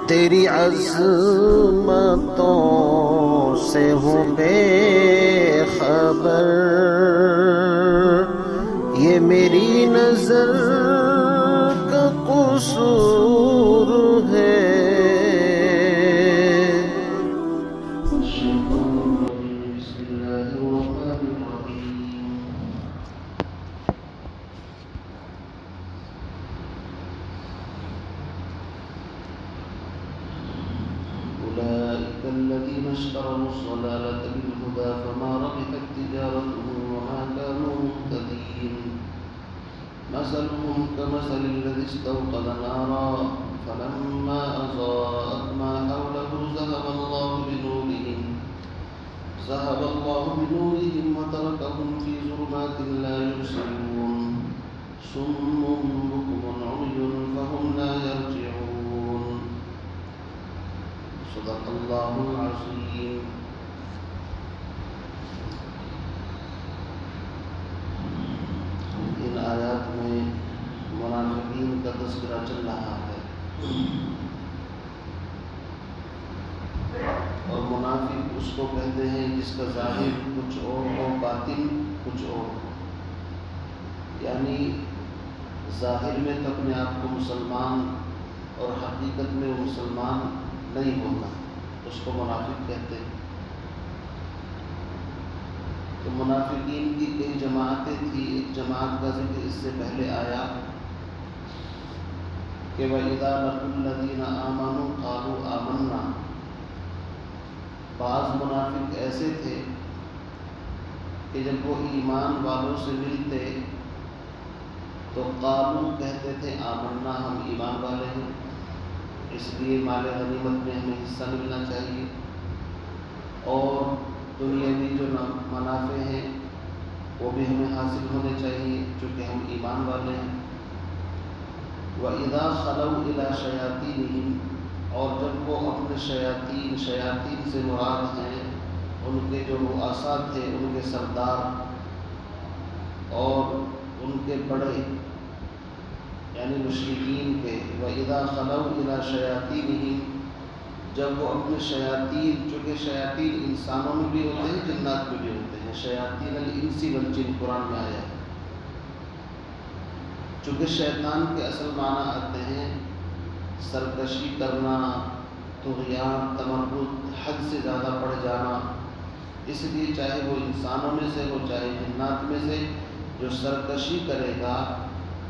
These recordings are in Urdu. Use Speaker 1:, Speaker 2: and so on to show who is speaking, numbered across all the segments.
Speaker 1: تیری عظمتوں سے ہوں بے خبر، یہ میری نظر کا قصور ہے۔ أولئك الذين اشتروا الضلالة بالهدى فما ربحت تجارتهم وما كانوا مهتدين. مثلهم كمثل الذي استوقد نارا فلما أضاءت ما حوله ذهب الله بنورهم وتركهم في ظلمات لا يبصرون. صم بكم عمي فهم لا يرجعون. صدق اللہ العظیم. ان آیات میں منافقین کا تذکرہ چل رہا ہے، اور منافق اس کو کہتے ہیں جس کا ظاہر کچھ اور ہو، باطن کچھ اور ہو. یعنی ظاہر میں تو اپنے آپ کو مسلمان اور حقیقت میں وہ مسلمان نہیں ہوتا، اس کو منافق کہتے ہیں. تو منافقین کی کئی جماعتیں تھیں. ایک جماعت کا ذکر اس سے پہلے آیا کہ وَإِذَا لَقُوا الَّذِينَ آمَنُوا قَالُوا آمَنَّا. بعض منافق ایسے تھے کہ جب وہ ایمان والوں سے ملتے تو قالوا کہتے تھے آمنا، ہم ایمان والے ہیں، اس لیے مال غنیمت میں ہمیں حصہ ملنا چاہیے، اور دنیاوی جو منافع ہیں وہ بھی ہمیں حاصل ہونے چاہیے چونکہ ہم ایمان والے ہیں. وَإِذَا خَلَوْا إِلَى شَيَاطِينِهِمْ، اور جب وہ اپنے شیاطین سے مراد ہیں ان کے جو رؤساء تھے، ان کے سردار اور ان کے بڑے یعنی مشرکین کے. وَإِذَا خَلَوْا إِلَى شَيَاطِينِهِمْ، جب وہ اپنے شیاطین، چونکہ شیاطین انسانوں میں بھی ہوتے ہیں جنات میں بھی ہوتے ہیں، شیاطین الانس والجن قرآن میں آیا ہے. چونکہ شیطان کے اصل معنی آتے ہیں سرکشی کرنا، طغیان، تمرد، حد سے زیادہ بڑھ جانا. اس لیے چاہے وہ انسانوں میں سے ہو چاہے جنات میں سے، جو سرکشی کرے گا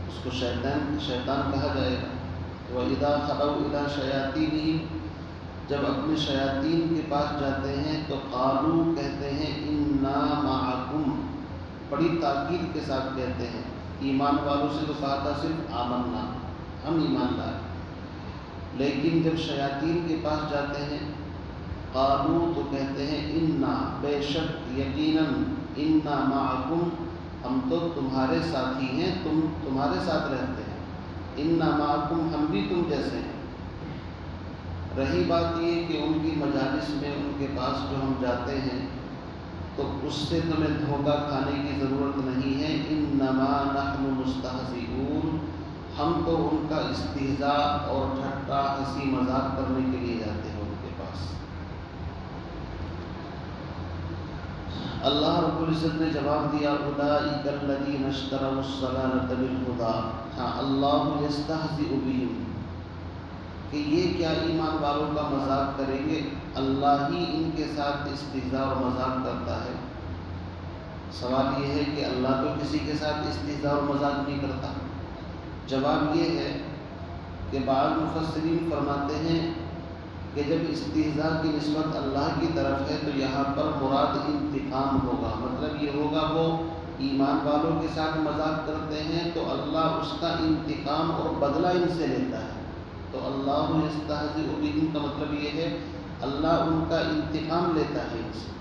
Speaker 1: اس کو شیطان کہا جائے گا. وَإِذَا خَلَوْا إِلَى شَيَاطِينِهِمْ، جب اپنے شیاطین کے پاس جاتے ہیں تو قالوا کہتے ہیں اِنَّا مَعَكُمْ، بڑی تاکید کے ساتھ کہتے ہیں. ایمان والوں سے تو کہا تھا صرف آمنا، ہم ایمان لائے، لیکن جب شیاطین کے پاس جاتے ہیں قالوا تو کہتے ہیں اِنَّا، بے شک، یقیناً، اِنَّا مَعَكُمْ، ہم تو تمہارے ساتھی ہیں، تمہارے ساتھ رہتے ہیں. اِنَّا مَعَكُمْ، ہم بھی تم جیسے ہیں. رہی بات یہ کہ ان کی مجالس میں ان کے پاس جو ہم جاتے ہیں تو اس سے تمہیں دھوکہ کھانے کی ضرورت نہیں ہے. اِنَّمَا نَحْنُ مُسْتَهْزِئُونَ، ہم تو ان کا استہزاء اور ٹھٹا ہنسی مذاق کرنے کے لیے جاتے ہیں ان کے پاس. اللہ رب العزت نے جواب دیا اولئک الذین اشتروا الضلالۃ بالہدی. ہاں، اللہ یستہزئ بہم، کہ یہ کیا ایمان والوں کا مذاق کریں گے، اللہ ہی ان کے ساتھ استہزاء اور مذاق کرتا ہے. سوال یہ ہے کہ اللہ تو کسی کے ساتھ استہزاء اور مذاق نہیں کرتا. جواب یہ ہے کہ بعض مفسرین فرماتے ہیں کہ جب استہزاء کی نسبت اللہ کی طرف ہے تو یہاں پر مراد انتقام ہوگا. مطلب یہ ہوگا وہ ایمان والوں کے ساتھ مذاق کرتے ہیں تو اللہ اس کا انتقام اور بدلہ ان سے لیتا ہے. تو اللہ یستہزئ بہم کا مطلب یہ ہے اللہ ان کا انتقام لیتا ہے ان سے.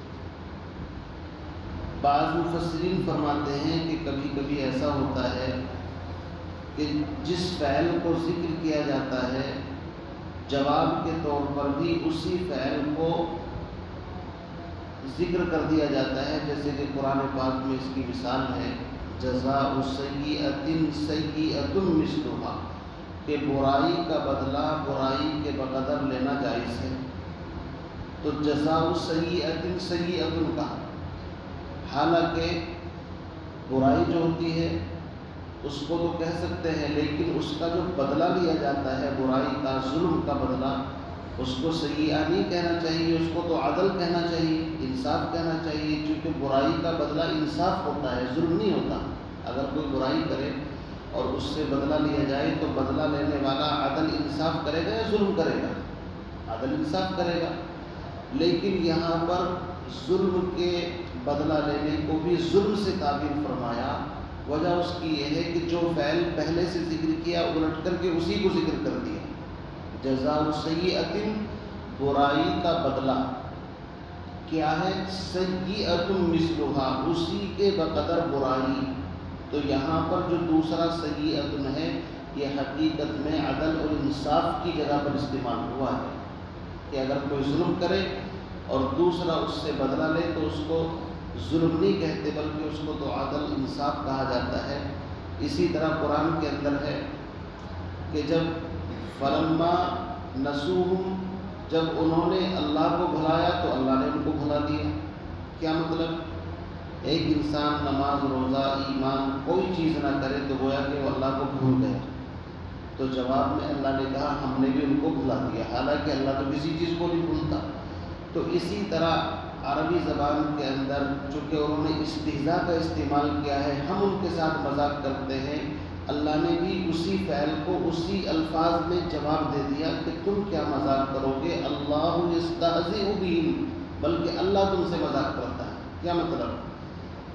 Speaker 1: بعض مفسرین فرماتے ہیں کہ کبھی کبھی ایسا ہوتا ہے کہ جس فعل کو ذکر کیا جاتا ہے جواب کے طور پر بھی اسی فعل کو ذکر کر دیا جاتا ہے، جیسے کہ قرآن پاک میں اس کی مثال ہے جزاء سیئۃ سیئۃ مثلھا، کہ برائی کا بدلہ برائی کے بقدر تو جزاء سیئۃ سیئۃ کا، حالانکہ برائی جو ہوتی ہے اس کو تو کہہ سکتے ہیں، لیکن اس کا جو بدلہ لیا جاتا ہے برائی کا، ظلم کا بدلہ، اس کو سیئہ نہیں کہنا چاہیے، اس کو تو عدل کہنا چاہیے، انصاف کہنا چاہیے، کیونکہ برائی کا بدلہ انصاف ہوتا ہے، ظلم نہیں ہوتا۔ اگر کوئی برائی کرے اور اس سے بدلہ لیا جائے تو بدلہ لینے والا عدل انصاف کرے گا یا ظلم کرے گا؟ عدل انصاف کرے گا۔ لیکن یہاں پر ظلم کے بدلہ لینے کو بھی ظلم سے تعبیر فرمایا، وجہ اس کی یہ ہے کہ جو فعل پہلے سے ذکر کیا الٹ کر کے اسی کو ذکر کر دیا۔ جزاء سیئۃ، برائی کا بدلہ کیا ہے؟ سیئۃ مثلھا، اسی کے بقدر برائی۔ تو یہاں پر جو دوسرا سیئۃ ہے یہ حقیقت میں عدل اور انصاف کی جگہ پر استعمال ہوا ہے، کہ اگر کوئی ظلم کرے اور دوسرا اس سے بدلہ لے تو اس کو ظلم نہیں کہتے بلکہ اس کو تو عدل انصاف کہا جاتا ہے۔ اسی طرح قرآن کے اندر ہے کہ جب فلما نسوہم، جب انہوں نے اللہ کو بھلایا تو اللہ نے ان کو بھلا دیا۔ کیا مطلب؟ ایک انسان نماز، روزہ، ایمان کوئی چیز نہ کرے تو گویا کہ وہ اللہ کو بھول گیا، تو جواب میں اللہ نے کہا ہم نے بھی ان کو بھلا دیا، حالانکہ اللہ تو کسی چیز کو نہیں بھولتا۔ تو اسی طرح عربی زبان کے اندر چونکہ انہوں نے استہزاء کا استعمال کیا ہے، ہم ان کے ساتھ مذاق کرتے ہیں، اللہ نے بھی اسی فعل کو اسی الفاظ میں جواب دے دیا کہ تم کیا مذاق کرو گے، اللہ یستہزئ بہم، بلکہ اللہ تم سے مذاق کرتا ہے۔ کیا مطلب؟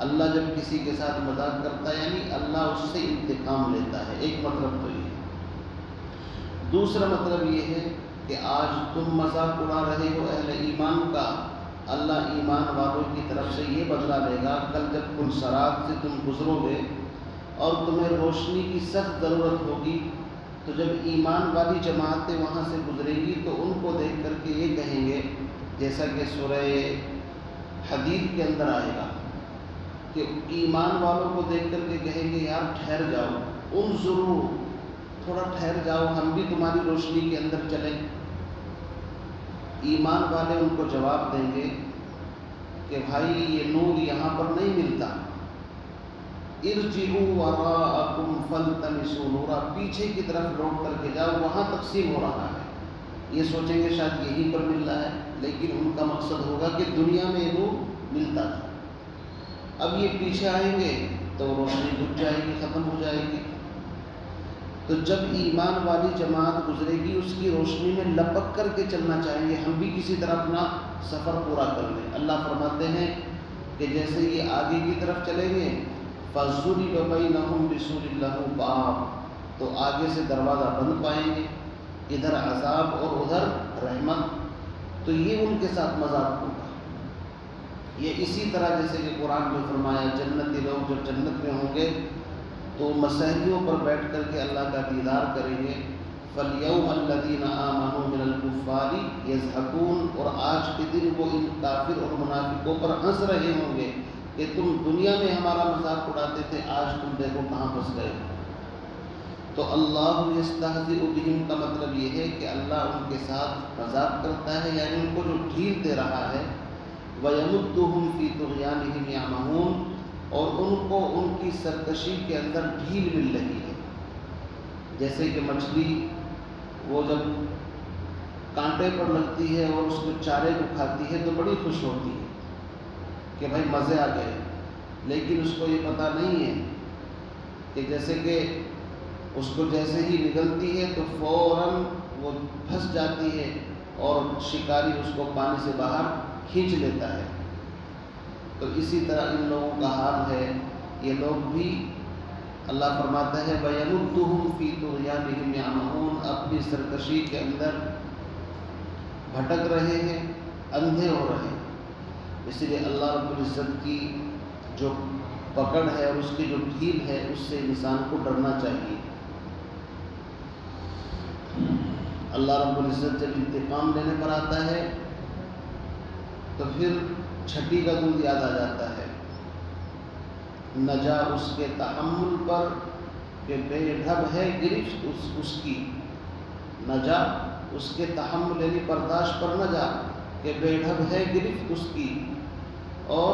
Speaker 1: اللہ جب کسی کے ساتھ مذاق کرتا ہے یعنی اللہ اس سے انتقام لیتا ہے، ایک مطلب تو یہ ہے۔ دوسرا مطلب یہ ہے کہ آج تم مذاق اڑا رہے ہو اہل ایمان کا، اللہ ایمان والوں کی طرف سے یہ بدلہ لے گا، کل جب کل صراط سے تم گزرو گے اور تمہیں روشنی کی سخت ضرورت ہوگی، تو جب ایمان والی جماعتیں وہاں سے گزرے گی تو ان کو دیکھ کر کے یہ کہیں گے، جیسا کہ سورہ حدید کے اندر آئے گا کہ ایمان والوں کو دیکھ کر کے کہیں گے یار ٹھہر جاؤ، انظروا، تھوڑا ٹھہر جاؤ، ہم بھی تمہاری روشنی کے اندر چلیں۔ ایمان والے ان کو جواب دیں گے کہ بھائی یہ نور یہاں پر نہیں ملتا، ارجعوا وراءکم فالتمسوا نورا، پیچھے کی طرف لوٹ کر کے جاؤ، وہاں تقسیم ہو رہا ہے۔ یہ سوچیں گے شاید یہیں پر مل رہا ہے، لیکن ان کا مقصد ہوگا کہ دنیا میں نور ملتا تھا، اب یہ پیچھے آئیں گے تو روشنی رک جائے گی، ختم ہو جائے گی۔ تو جب ایمان والی جماعت گزرے گی اس کی روشنی میں لپک کر کے چلنا چاہیں گے، ہم بھی کسی طرح اپنا سفر پورا کر لیں۔ اللہ فرماتے ہیں کہ جیسے یہ آگے کی طرف چلیں گے فَضُرِبَ بَيْنَهُمْ بِسُورٍ لَهُ بَابٌ، تو آگے سے دروازہ بند پائیں گے، ادھر عذاب اور ادھر رحمت، تو یہ ان کے ساتھ مذاق ہوگا۔ یہ اسی طرح جیسے کہ قرآن میں فرمایا جنتی لوگ جب جنت میں ہوں گے تو مسحریوں پر بیٹھ کر کے اللہ کا دیدار کریں گے، فَالْيَوْمَ الَّذِينَ آمَنُوا مِنَ الْكُفَّارِ يَضْحَكُونَ، اور آج کے دن وہ ان کافر اور منافقوں پر ہنس رہے ہوں گے کہ تم دنیا میں ہمارا مذاق اڑاتے تھے، آج تم دیکھو کہاں پھنس گئے۔ تو اللہ یستہزئ بہم کا مطلب یہ ہے کہ اللہ ان کے ساتھ مذاق کرتا ہے، یعنی ان کو جو ڈھیل دے رہا ہے، وَيَمُدُّهُمْ فِي طُغْيَانِهِمْ يَعْمَهُونَ، اور ان کو ان کی سرکشی کے اندر ڈھیل مل رہی ہے۔ جیسے کہ مچھلی وہ جب کانٹے پر لگتی ہے اور اس کو چارے کو کھاتی ہے تو بڑی خوش ہوتی ہے کہ بھائی مزے آ گئے، لیکن اس کو یہ پتہ نہیں ہے کہ جیسے کہ اس کو جیسے ہی نگلتی ہے تو فوراً وہ پھنس جاتی ہے اور شکاری اس کو پانی سے باہر کھینچ لیتا ہے۔ تو اسی طرح ان لوگوں کا حال ہے، یہ لوگ بھی اللہ فرماتا ہے وَيَمُدُّهُمْ فِي طُغْيَانِهِمْ يَعْمَهُونَ، اپنی سرکشی کے اندر بھٹک رہے ہیں، اندھے ہو رہے ہیں۔ اس لیے اللہ رب العزت کی جو پکڑ ہے اور اس کی جو ڈھیل ہے اس سے انسان کو ڈرنا چاہیے۔ اللہ رب العزت جب انتقام لینے پر آتا ہے تو پھر چھٹی کا دودھ یاد آ جاتا ہے، نجا اس کے تحمل پر کہ بے ڈھب ہے گرفت اس کی، نجا اس کے تحمل یعنی برداشت پر نہ جا کہ بے ڈھب ہے گرفت اس کی، اور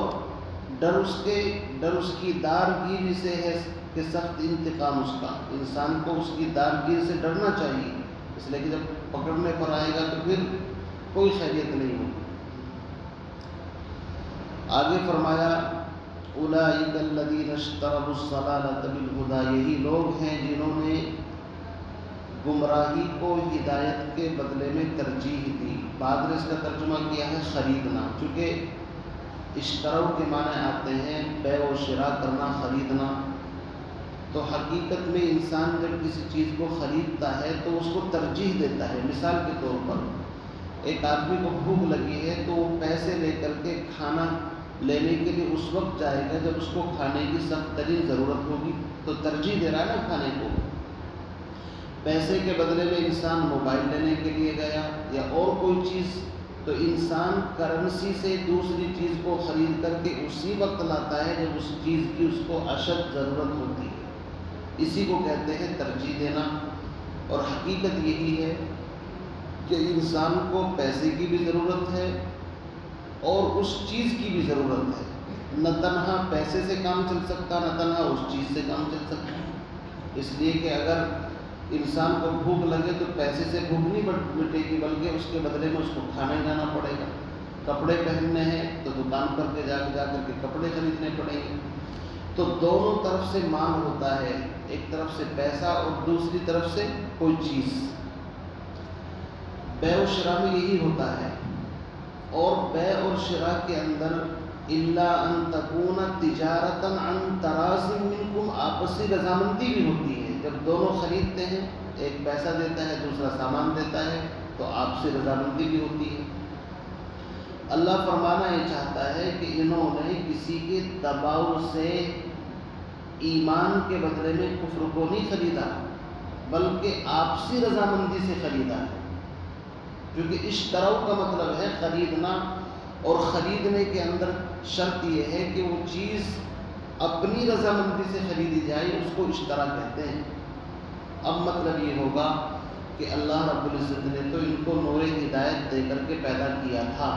Speaker 1: ڈر اس کی دارگیری سے ہے کہ سخت انتقام اس کا۔ انسان کو اس کی دارگیری سے ڈرنا چاہیے، اس لیے کہ جب پکڑنے پر آئے گا تو پھر کوئی خیریت نہیں ہوگی۔ آگے فرمایا اولئک الذین اشتروا الضلالۃ بالہدی، یہی لوگ ہیں جنہوں نے گمراہی کو ہدایت کے بدلے میں ترجیح دی۔ بعد نے اس کا ترجمہ کیا ہے خریدنا، چونکہ اشتروا کے معنی آتے ہیں بیع و شراء کرنا، خریدنا، تو حقیقت میں انسان جب کسی چیز کو خریدتا ہے تو اس کو ترجیح دیتا ہے۔ مثال کے طور پر ایک آدمی کو بھوک لگی ہے تو وہ پیسے لے کر کے کھانا لینے کے لیے اس وقت جائے گا جب اس کو کھانے کی سخت ترین ضرورت ہوگی، تو ترجیح دے رہا ہے نا کھانے کو۔ پیسے کے بدلے میں انسان موبائل لینے کے لیے گیا یا اور کوئی چیز، تو انسان کرنسی سے دوسری چیز کو خرید کر کے اسی وقت لاتا ہے جب اس چیز کی اس کو اشد ضرورت ہوتی ہے۔ اسی کو کہتے ہیں ترجیح دینا، اور حقیقت یہی ہے کہ انسان کو پیسے کی بھی ضرورت ہے اور اس چیز کی بھی ضرورت ہے۔ نہ تنہا پیسے سے کام چل سکتا، نہ تنہا اس چیز سے کام چل سکتا، اس لیے کہ اگر انسان کو بھوک لگے تو پیسے سے بھوک نہیں مٹے گی، بلکہ اس کے بدلے میں اس کو کھانے جانا پڑے گا۔ کپڑے پہننے ہیں تو دکان پر کے جا کر کے کپڑے خریدنے پڑیں گے۔ تو دونوں طرف سے مال ہوتا ہے، ایک طرف سے پیسہ اور دوسری طرف سے کوئی چیز۔ بیع و شراء میں یہی ہوتا ہے، اور بیع اور شراء کے اندر الا ان تکون تجارتا عن تراض منکم، آپسی رضامندی بھی ہوتی ہے۔ جب دونوں خریدتے ہیں، ایک پیسہ دیتا ہے دوسرا سامان دیتا ہے، تو آپسی رضامندی بھی ہوتی ہے۔ اللہ فرمانا یہ چاہتا ہے کہ انہوں نے کسی کے دباؤ سے ایمان کے بدلے میں کفر کو نہیں خریدا، بلکہ آپسی رضامندی سے خریدا ہے۔ کیونکہ اشتراء کا مطلب ہے خریدنا، اور خریدنے کے اندر شرط یہ ہے کہ وہ چیز اپنی رضامندی سے خریدی جائے، اس کو اشتراء کہتے ہیں۔ اب مطلب یہ ہوگا کہ اللہ رب العزت نے تو ان کو نور ہدایت دے کر کے پیدا کیا تھا،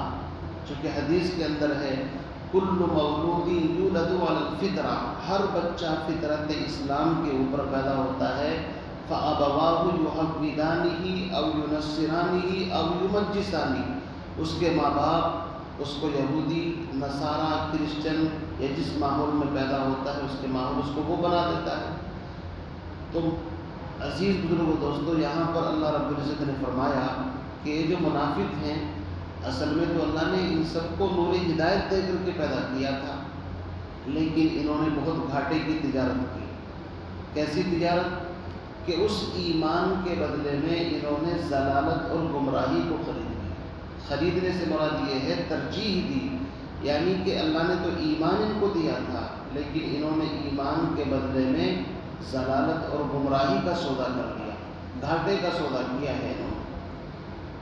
Speaker 1: چونکہ حدیث کے اندر ہے کل مولود یولد علی الفطرہ، ہر بچہ فطرت اسلام کے اوپر پیدا ہوتا ہے۔ فَأَبَوَاهُ يُحَوِّدَانِهِ أَوْ يُنَصِّرَانِهِ أَوْ يُمَجِّسَانِهِ، اس کے ماں باپ اس کو یہودی، نصارہ، کرسچن یا جس ماحول میں پیدا ہوتا ہے اس کے ماحول اس کو وہ بنا دیتا ہے۔ تو عزیز بزرگوں دوستو، یہاں پر اللہ رب العزت نے فرمایا کہ یہ جو منافق ہیں، اصل میں تو اللہ نے ان سب کو نور ہدایت دے کر کے پیدا کیا تھا، لیکن انہوں نے بہت گھاٹے کی تجارت کی۔ کیسی تجارت؟ کہ اس ایمان کے بدلے میں انہوں نے ضلالت اور گمراہی کو خرید لیا۔ خریدنے سے مراد یہ ہے ترجیح دی، یعنی کہ اللہ نے تو ایمان ان کو دیا تھا، لیکن انہوں نے ایمان کے بدلے میں ضلالت اور گمراہی کا سودا کر لیا، گھاٹے کا سودا کیا ہے انہوں نے۔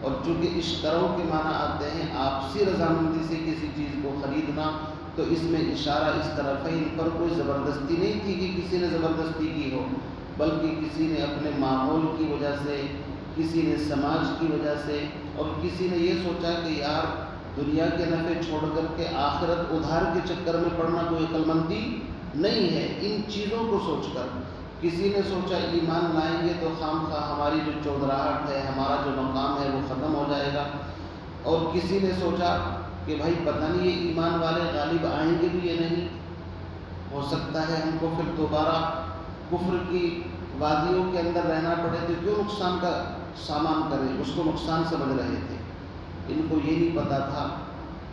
Speaker 1: اور چونکہ اشتراء کے معنی آتے ہیں آپسی رضامندی سے کسی چیز کو خریدنا، تو اس میں اشارہ اس طرف ہے، ان پر کوئی زبردستی نہیں تھی کہ کسی نے زبردستی کی ہو، بلکہ کسی نے اپنے ماحول کی وجہ سے، کسی نے سماج کی وجہ سے، اور کسی نے یہ سوچا کہ یار دنیا کے نفع چھوڑ کر کے آخرت ادھار کے چکر میں پڑنا کوئی عقل مندی نہیں ہے۔ ان چیزوں کو سوچ کر کسی نے سوچا ایمان لائیں گے تو خام خواہ ہماری جو چودراہٹ ہے، ہمارا جو مقام ہے وہ ختم ہو جائے گا، اور کسی نے سوچا کہ بھائی پتہ نہیں یہ ایمان والے غالب آئیں گے بھی یہ نہیں، ہو سکتا ہے ہم کو پھر دوبارہ کفر کی وادیوں کے اندر رہنا پڑے، تو کیوں نقصان کا سامان کریں، اس کو نقصان سمجھ رہے تھے۔ ان کو یہ نہیں پتہ تھا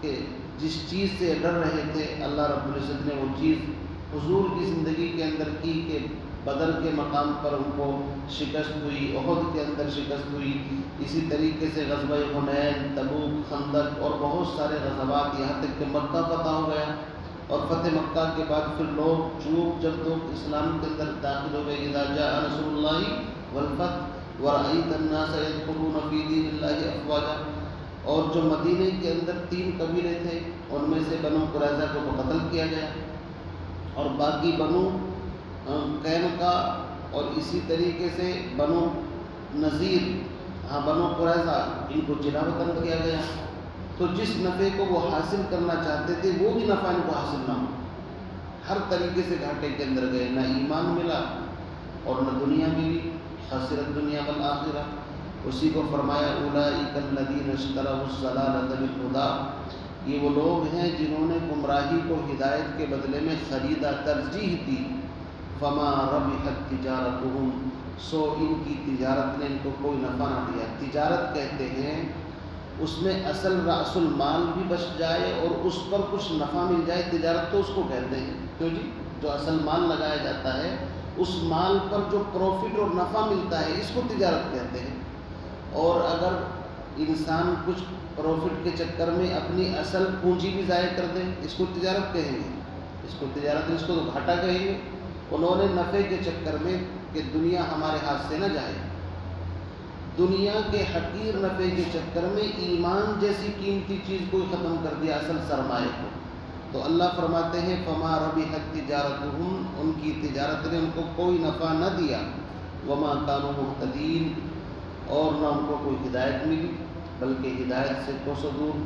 Speaker 1: کہ جس چیز سے ڈر رہے تھے اللہ رب العزت نے وہ چیز حضور کی زندگی کے اندر کی کہ بدر کے مقام پر ان کو شکست ہوئی، احد کے اندر شکست ہوئی، اسی طریقے سے غزوہ حنین، تبوک، خندق اور بہت سارے غزوات، یہاں تک کہ مکہ فتح ہو گیا، اور فتح مکہ کے بعد پھر لوگ جب لوگ اسلام کے اندر داخل ہو گئے، اذا جاء نصر اللہ والفتح ورأیت الناس يدخلون فی دین اللہ افواجا، اور جو مدینے کے اندر 3 قبیلے تھے ان میں سے بنو قریظہ کو قتل کیا گیا، اور باقی بنو قینقاع اور اسی طریقے سے بنو نذیر، بنو قریظہ، ان کو جلا وطن کیا گیا۔ تو جس نفع کو وہ حاصل کرنا چاہتے تھے وہ بھی نفع ان کو حاصل نہ ہو، ہر طریقے سے گھاٹے کے اندر گئے، نہ ایمان ملا اور نہ دنیا ملی، خسرت دنیا والآخرہ۔ اسی کو فرمایا اولئک الذین اشتروا الضلالۃ بالہدی، یہ وہ لوگ ہیں جنہوں نے گمراہی کو ہدایت کے بدلے میں خریدا، ترجیح دی۔ فما ربحت تجارتہم، سو ان کی تجارت نے ان کو کوئی نفع نہ دیا۔ تجارت کہتے ہیں اس میں اصل رأس المال بھی بچ جائے اور اس پر کچھ نفع مل جائے، تجارت تو اس کو کہتے ہیں۔ کیوں جی؟ جو اصل مال لگایا جاتا ہے اس مال پر جو پروفٹ اور نفع ملتا ہے اس کو تجارت کہتے ہیں۔ اور اگر انسان کچھ پروفٹ کے چکر میں اپنی اصل پونجی بھی ضائع کر دے، اس کو تجارت کہیں گے، اس کو تجارت، اس کو تو گھاٹا کہیں گے۔ انہوں نے نفع کے چکر میں کہ دنیا ہمارے ہاتھ سے نہ جائے، دنیا کے حقیر نفع کے چکر میں ایمان جیسی قیمتی چیز کو ختم کر دیا، اصل سرمایہ کو۔ تو اللہ فرماتے ہیں فما ربحت تجارتہم، ان کی تجارت نے ان کو کوئی نفع نہ دیا، وما کانوا مہتدین، اور نہ ان کو کوئی ہدایت ملی بلکہ ہدایت سے کوسوں دور۔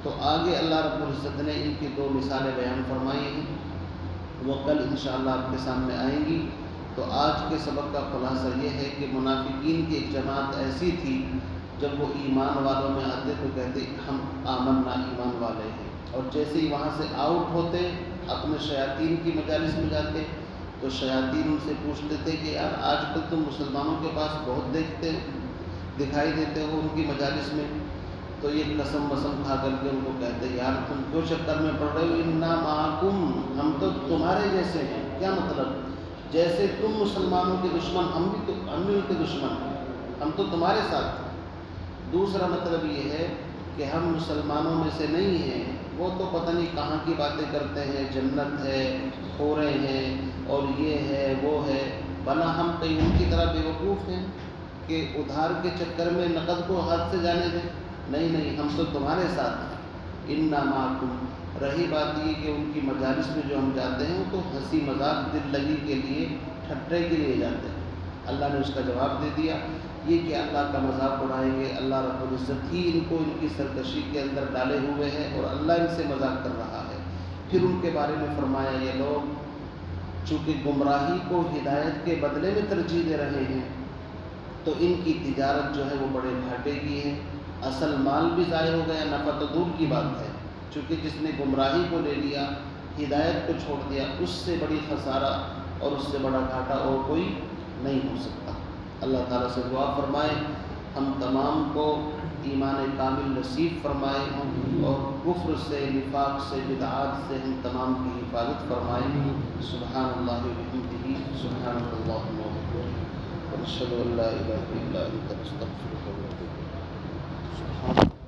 Speaker 1: تو آگے اللہ رب العزت نے ان کی دو مثالیں بیان فرمائی ہیں، وہ کل انشاءاللہ آپ کے سامنے آئیں گی۔ تو آج کے سبق کا خلاصہ یہ ہے کہ منافقین کی ایک جماعت ایسی تھی، جب وہ ایمان والوں میں آتے تو کہتے ہم آمنا، ایمان والے ہیں، اور جیسے ہی وہاں سے آؤٹ ہوتے اپنے شیاطین کی مجالس میں جاتے تو شیاطین ان سے پوچھتے تھے کہ یار آج کل تم مسلمانوں کے پاس بہت دکھائی دیتے ہو ان کی مجالس میں، تو یہ قسم وسم کھا کر کے ان کو کہتے یار تم کیوں چکر میں پڑ رہے ہو، انا معکم، ہم تو تمہارے جیسے ہیں۔ کیا مطلب؟ جیسے تم مسلمانوں کے دشمن ہم بھی ان کے دشمن ہیں، ہم تو تمہارے ساتھ ہیں۔ دوسرا مطلب یہ ہے کہ ہم مسلمانوں میں سے نہیں ہیں، وہ تو پتہ نہیں کہاں کی باتیں کرتے ہیں، جنت ہے، حوریں ہیں، اور یہ ہے وہ ہے، بنا ہم کہیں ان کی طرح بے وقوف ہیں کہ ادھار کے چکر میں نقد کو ہاتھ سے جانے دیں؟ نہیں، ہم تو تمہارے ساتھ ہیں، انا معکم۔ رہی بات یہ کہ ان کی مجالس میں جو ہم جاتے ہیں وہ تو ہنسی مذاق، دل لگی کے لیے، ٹھٹے کے لیے جاتے ہیں۔ اللہ نے اس کا جواب دے دیا، یہ کہ اللہ کا مذاق اڑائیں گے، اللہ رب العزت ہی ان کو ان کی سرکشی کے اندر ڈالے ہوئے ہیں اور اللہ ان سے مذاق کر رہا ہے۔ پھر ان کے بارے میں فرمایا یہ لوگ چونکہ گمراہی کو ہدایت کے بدلے میں ترجیح دے رہے ہیں تو ان کی تجارت جو ہے وہ بڑے گھاٹے کی ہے، اصل مال بھی ضائع ہو گیا، نفع تو دور کی بات ہے، چونکہ جس نے گمراہی کو لے لیا، ہدایت کو چھوڑ دیا، اس سے بڑی خسارہ اور اس سے بڑا گھاٹا اور کوئی نہیں ہو سکتا۔ اللہ تعالیٰ سے دعا فرمائے ہم تمام کو ایمان کامل نصیب فرمائے اور کفر سے، نفاق سے، بدعات سے ہم تمام کی حفاظت فرمائے۔ سبحان اللہ وبحمدہ، سبحانک اللہم وبحمدک، ونشہد ان لا الہ الا انت، نستغفرک ونتوب الیک۔